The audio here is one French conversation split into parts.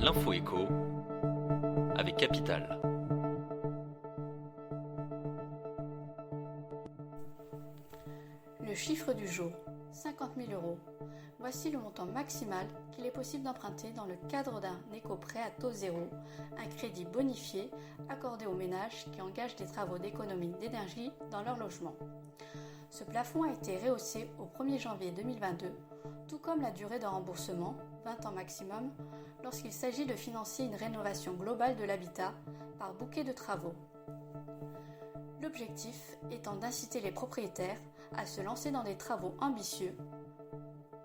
L'info écho avec Capital. Le chiffre du jour, 50 000 €. Voici le montant maximal qu'il est possible d'emprunter dans le cadre d'un éco-prêt à taux zéro, un crédit bonifié accordé aux ménages qui engagent des travaux d'économie d'énergie dans leur logement. Ce plafond a été rehaussé au 1er janvier 2022, tout comme la durée de remboursement, 20 ans maximum, lorsqu'il s'agit de financer une rénovation globale de l'habitat par bouquet de travaux. L'objectif étant d'inciter les propriétaires à se lancer dans des travaux ambitieux.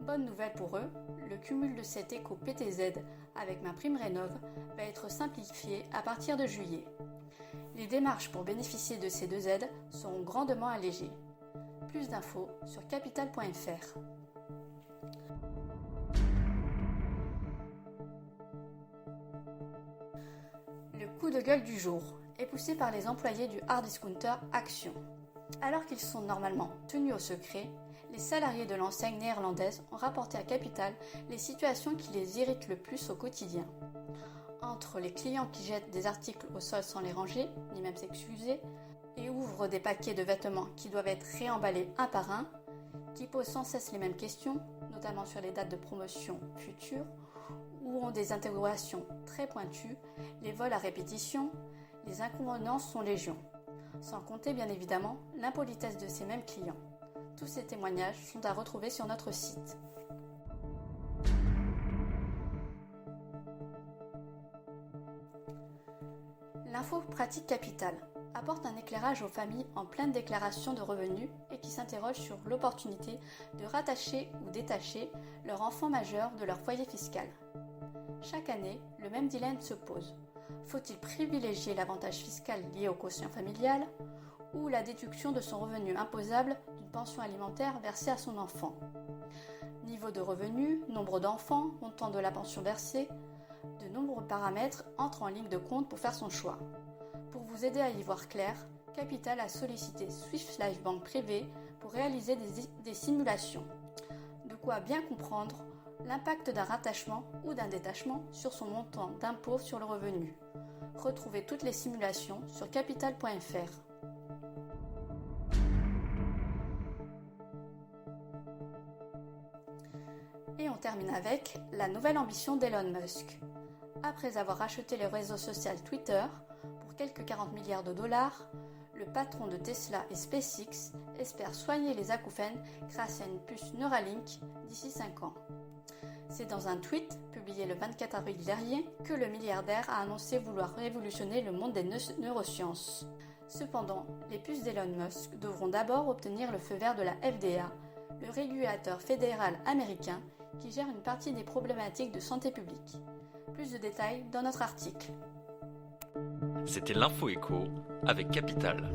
Bonne nouvelle pour eux, le cumul de cet éco-PTZ avec ma prime rénov va être simplifié à partir de juillet. Les démarches pour bénéficier de ces deux aides seront grandement allégées. Plus d'infos sur capital.fr. Le coup de gueule du jour est poussé par les employés du hard discounter Action. Alors qu'ils sont normalement tenus au secret, les salariés de l'enseigne néerlandaise ont rapporté à Capital les situations qui les irritent le plus au quotidien. Entre les clients qui jettent des articles au sol sans les ranger, ni même s'excuser, et ouvrent des paquets de vêtements qui doivent être réemballés un par un, qui posent sans cesse les mêmes questions, notamment sur les dates de promotion futures, ou ont des interrogations très pointues, les vols à répétition, les inconvénients sont légion. Sans compter bien évidemment l'impolitesse de ces mêmes clients. Tous ces témoignages sont à retrouver sur notre site. L'info pratique Capital apporte un éclairage aux familles en pleine déclaration de revenus et qui s'interrogent sur l'opportunité de rattacher ou détacher leur enfant majeur de leur foyer fiscal. Chaque année, le même dilemme se pose. Faut-il privilégier l'avantage fiscal lié au quotient familial ou la déduction de son revenu imposable d'une pension alimentaire versée à son enfant? Niveau de revenu, nombre d'enfants, montant de la pension versée, de nombreux paramètres entrent en ligne de compte pour faire son choix. Pour vous aider à y voir clair, Capital a sollicité Swiss Life Bank Privé pour réaliser des simulations. De quoi bien comprendre l'impact d'un rattachement ou d'un détachement sur son montant d'impôt sur le revenu. Retrouvez toutes les simulations sur capital.fr. Et on termine avec la nouvelle ambition d'Elon Musk. Après avoir acheté le réseau social Twitter pour quelques 40 milliards de dollars, le patron de Tesla et SpaceX espère soigner les acouphènes grâce à une puce Neuralink d'ici 5 ans. C'est dans un tweet publié le 24 avril dernier que le milliardaire a annoncé vouloir révolutionner le monde des neurosciences. Cependant, les puces d'Elon Musk devront d'abord obtenir le feu vert de la FDA, le régulateur fédéral américain qui gère une partie des problématiques de santé publique. Plus de détails dans notre article. C'était l'info écho avec Capital.